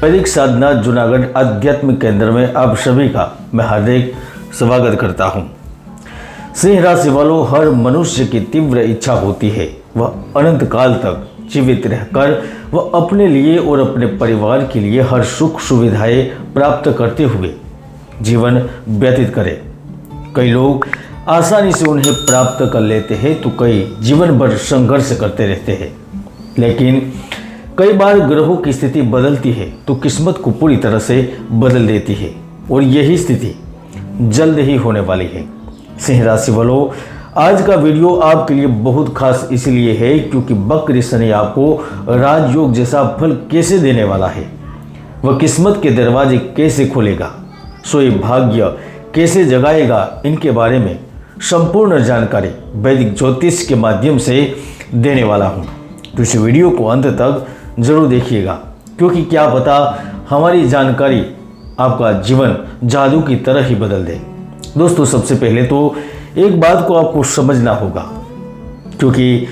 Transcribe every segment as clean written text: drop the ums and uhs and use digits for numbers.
वैदिक साधना जूनागढ़ आध्यात्मिक केंद्र में आप सभी का मैं हार्दिक स्वागत करता हूं। सिंह राशि वालों, हर मनुष्य की तीव्र इच्छा होती है वह अनंत काल तक जीवित रहकर वह अपने लिए और अपने परिवार के लिए हर सुख सुविधाएं प्राप्त करते हुए जीवन व्यतीत करे। कई लोग आसानी से उन्हें प्राप्त कर लेते हैं तो कई जीवन भर संघर्ष करते रहते हैं। लेकिन कई बार ग्रहों की स्थिति बदलती है तो किस्मत को पूरी तरह से बदल देती है और यही स्थिति जल्द ही होने वाली है। सिंह राशि वालों, आज का वीडियो आपके लिए बहुत खास इसलिए है क्योंकि वक्र शनि आपको राजयोग जैसा फल कैसे देने वाला है, वह किस्मत के दरवाजे कैसे खोलेगा, सोए भाग्य कैसे जगाएगा, इनके बारे में संपूर्ण जानकारी वैदिक ज्योतिष के माध्यम से देने वाला हूँ। तो इस वीडियो को अंत तक जरूर देखिएगा क्योंकि क्या पता हमारी जानकारी आपका जीवन जादू की तरह ही बदल दे। दोस्तों, सबसे पहले तो एक बात को आपको समझना होगा क्योंकि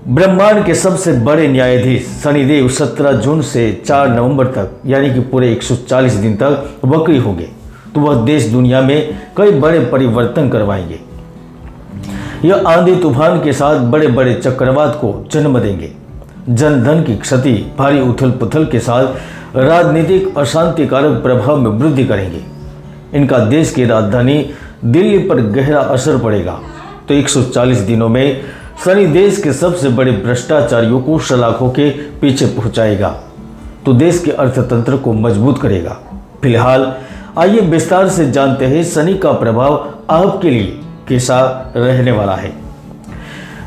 ब्रह्मांड के सबसे बड़े न्यायाधीश शनिदेव 17 जून से 4 नवंबर तक यानी कि पूरे 140 दिन तक वक्री होंगे, तो वह देश दुनिया में कई बड़े परिवर्तन करवाएंगे। यह आंधी तूफान के साथ बड़े बड़े चक्रवात को जन्म देंगे। जन धन की क्षति, भारी उथल पुथल के साथ राजनीतिक अशांतिकारक प्रभाव में वृद्धि करेंगे। इनका देश की राजधानी दिल्ली पर गहरा असर पड़ेगा। तो 140 दिनों में शनि देश के सबसे बड़े भ्रष्टाचारियों को सलाखों के पीछे पहुंचाएगा तो देश के अर्थतंत्र को मजबूत करेगा। फिलहाल आइए विस्तार से जानते हैं शनि का प्रभाव आपके लिए कैसा रहने वाला है।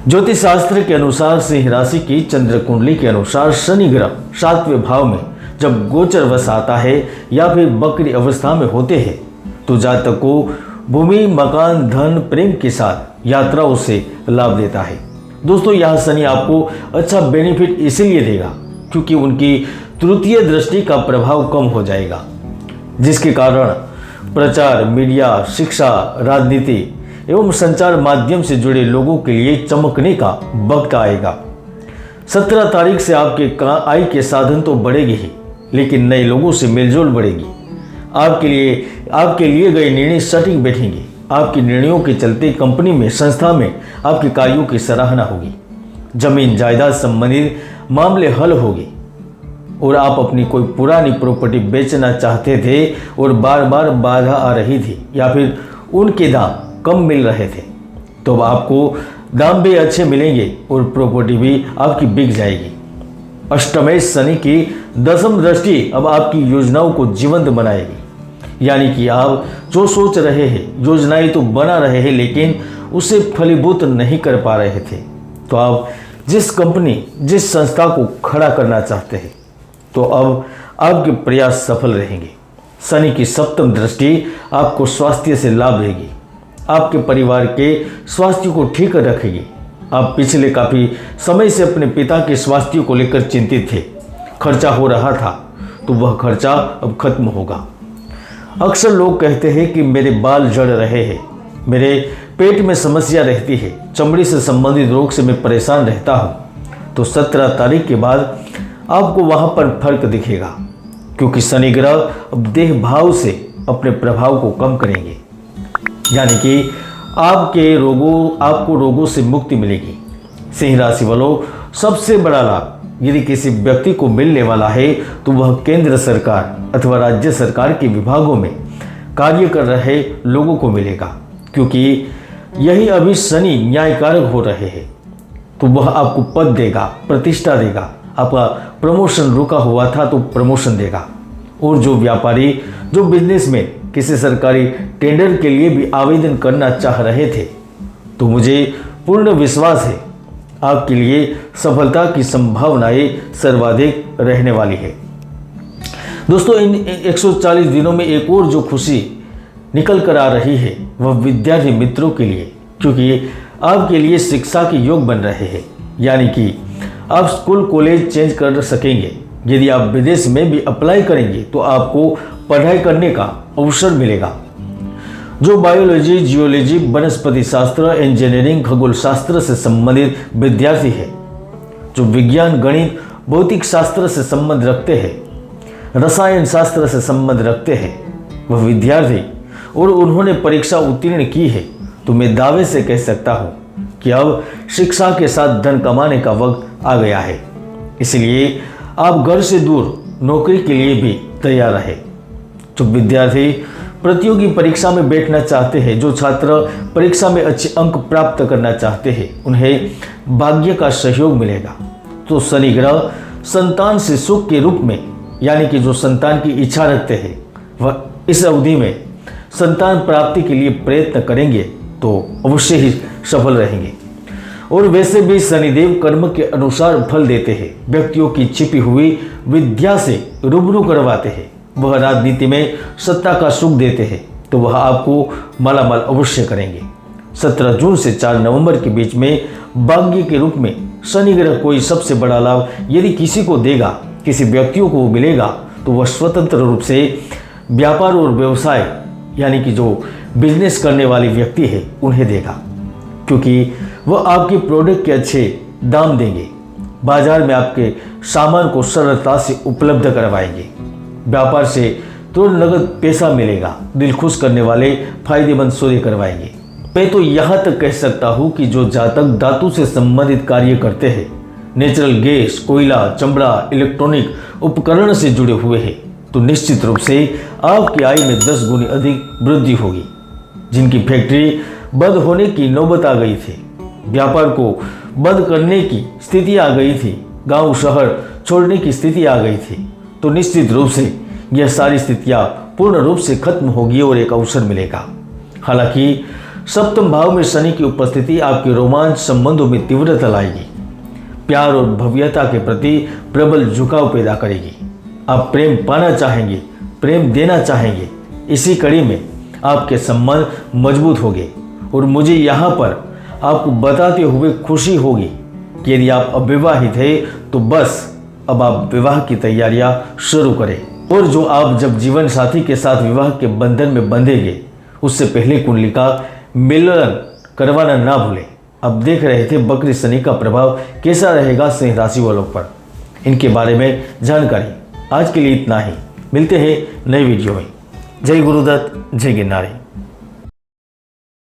ज्योतिष शास्त्र के अनुसार सिंह राशि की चंद्र कुंडली के अनुसार शनि ग्रह 7वें भाव में जब गोचर वश आता है या फिर वक्री अवस्था में होते हैं तो जातक को भूमि, मकान, धन, प्रेम के साथ यात्राओं से लाभ देता है। दोस्तों, यह शनि आपको अच्छा बेनिफिट इसीलिए देगा क्योंकि उनकी तृतीय दृष्टि का प्रभाव कम हो जाएगा, जिसके कारण प्रचार, मीडिया, शिक्षा, राजनीति एवं संचार माध्यम से जुड़े लोगों के लिए चमकने का वक्त आएगा। 17 तारीख से आपके आय के साधन तो बढ़ेगी ही, लेकिन नए लोगों से मेलजोल बढ़ेगी। आपके लिए गए निर्णय सटीक बैठेंगे। आपके निर्णयों के चलते कंपनी में, संस्था में आपके कार्यों की सराहना होगी। जमीन जायदाद संबंधित मामले हल होंगे और आप अपनी कोई पुरानी प्रॉपर्टी बेचना चाहते थे और बार बार बाधा आ रही थी या फिर उनके दाम कम मिल रहे थे तो अब आपको दाम भी अच्छे मिलेंगे और प्रॉपर्टी भी आपकी बिक जाएगी। अष्टमेश शनि की 10वीं दृष्टि अब आपकी योजनाओं को जीवंत बनाएगी, यानी कि आप जो सोच रहे हैं, योजनाएं तो बना रहे हैं लेकिन उसे फलीभूत नहीं कर पा रहे थे, तो आप जिस कंपनी, जिस संस्था को खड़ा करना चाहते हैं तो अब आपके प्रयास सफल रहेंगे। शनि की 7वीं दृष्टि आपको स्वास्थ्य से लाभ देगी, आपके परिवार के स्वास्थ्य को ठीक रखेगी। आप पिछले काफ़ी समय से अपने पिता के स्वास्थ्य को लेकर चिंतित थे, खर्चा हो रहा था तो वह खर्चा अब खत्म होगा। अक्सर लोग कहते हैं कि मेरे बाल झड़ रहे हैं, मेरे पेट में समस्या रहती है, चमड़ी से संबंधित रोग से मैं परेशान रहता हूँ, तो 17 तारीख के बाद आपको वहाँ पर फर्क दिखेगा क्योंकि शनि ग्रह अब देह भाव से अपने प्रभाव को कम करेंगे, यानी कि आपको रोगों से मुक्ति मिलेगी। सिंह राशि वालों, सबसे बड़ा लाभ यदि किसी व्यक्ति को मिलने वाला है तो वह केंद्र सरकार अथवा राज्य सरकार के विभागों में कार्य कर रहे लोगों को मिलेगा क्योंकि यही अभी शनि न्यायकारक हो रहे हैं, तो वह आपको पद देगा, प्रतिष्ठा देगा। आपका प्रमोशन रुका हुआ था तो प्रमोशन देगा। और जो व्यापारी, जो बिजनेसमैन किसी सरकारी टेंडर के लिए भी आवेदन करना चाह रहे थे तो मुझे पूर्ण विश्वास है आपके लिए सफलता की संभावनाएं सर्वाधिक रहने वाली है। दोस्तों, इन 140 दिनों में एक और जो खुशी निकल कर आ रही है वह विद्यार्थी मित्रों के लिए, क्योंकि आपके लिए शिक्षा के योग बन रहे हैं, यानी कि आप स्कूल कॉलेज चेंज कर सकेंगे। यदि आप विदेश में भी अप्लाई करेंगे तो आपको पढ़ाई करने का अवसर मिलेगा। जो बायोलॉजी, जियोलॉजी, वनस्पति शास्त्र, इंजीनियरिंग, खगोल शास्त्र से संबंधित विद्यार्थी है, जो विज्ञान, गणित, भौतिक शास्त्र से संबंध रखते हैं, रसायन शास्त्र से संबंध रखते हैं वह विद्यार्थी और उन्होंने परीक्षा उत्तीर्ण की है, तो मैं दावे से कह सकता हूँ कि अब शिक्षा के साथ धन कमाने का वक्त आ गया है। इसलिए आप घर से दूर नौकरी के लिए भी तैयार रहे। जो विद्यार्थी प्रतियोगी परीक्षा में बैठना चाहते हैं, जो छात्र परीक्षा में अच्छे अंक प्राप्त करना चाहते हैं, उन्हें भाग्य का सहयोग मिलेगा। तो शनि ग्रह संतान से सुख के रूप में, यानी कि जो संतान की इच्छा रखते हैं वह इस अवधि में संतान प्राप्ति के लिए प्रयत्न करेंगे तो अवश्य ही सफल रहेंगे। और वैसे भी शनिदेव कर्म के अनुसार फल देते हैं, व्यक्तियों की छिपी हुई विद्या से रूबरू करवाते हैं। वह राजनीति में सत्ता का सुख देते हैं तो वह आपको मालामाल अवश्य करेंगे। 17 जून से 4 नवंबर के बीच में भाग्य के रूप में शनि ग्रह कोई सबसे बड़ा लाभ यदि किसी को देगा, किसी व्यक्तियों को मिलेगा, तो वह स्वतंत्र रूप से व्यापार और व्यवसाय, यानी कि जो बिजनेस करने वाले व्यक्ति है उन्हें देगा, क्योंकि वह आपके प्रोडक्ट के अच्छे दाम देंगे, बाजार में आपके सामान को सरलता से उपलब्ध करवाएंगे, व्यापार से तुरंत नगद पैसा मिलेगा, दिल खुश करने वाले फायदेमंद सौदे करवाएंगे। मैं तो यहाँ तक कह सकता हूँ कि जो जातक धातु से संबंधित कार्य करते हैं, नेचुरल गैस, कोयला, चमड़ा, इलेक्ट्रॉनिक उपकरण से जुड़े हुए हैं, तो निश्चित रूप से आपकी आय में 10 गुनी अधिक वृद्धि होगी। जिनकी फैक्ट्री बंद होने की नौबत आ गई थी, व्यापार को बंद करने की स्थिति आ गई थी, गांव शहर छोड़ने की स्थिति आ गई थी, तो निश्चित रूप से यह सारी स्थितियां पूर्ण रूप से खत्म होगी और एक अवसर मिलेगा। हालांकि सप्तम भाव में शनि की उपस्थिति आपके रोमांच संबंधों में तीव्रता लाएगी, प्यार और भव्यता के प्रति प्रबल झुकाव पैदा करेगी। आप प्रेम पाना चाहेंगे, प्रेम देना चाहेंगे, इसी कड़ी में आपके संबंध मजबूत होंगे। और मुझे यहाँ पर आपको बताते हुए खुशी होगी कि यदि आप अविवाहित हैं तो बस अब आप विवाह की तैयारियां शुरू करें। और जो आप जब जीवन साथी के साथ विवाह के बंधन में बंधेंगे उससे पहले कुंडली का मिलन करवाना ना भूलें। अब देख रहे थे बकरी शनि का प्रभाव कैसा रहेगा सिंह राशि वालों पर, इनके बारे में जानकारी। आज के लिए इतना ही, मिलते हैं नई वीडियो में। जय गुरुदत्त, जय गिरनारी।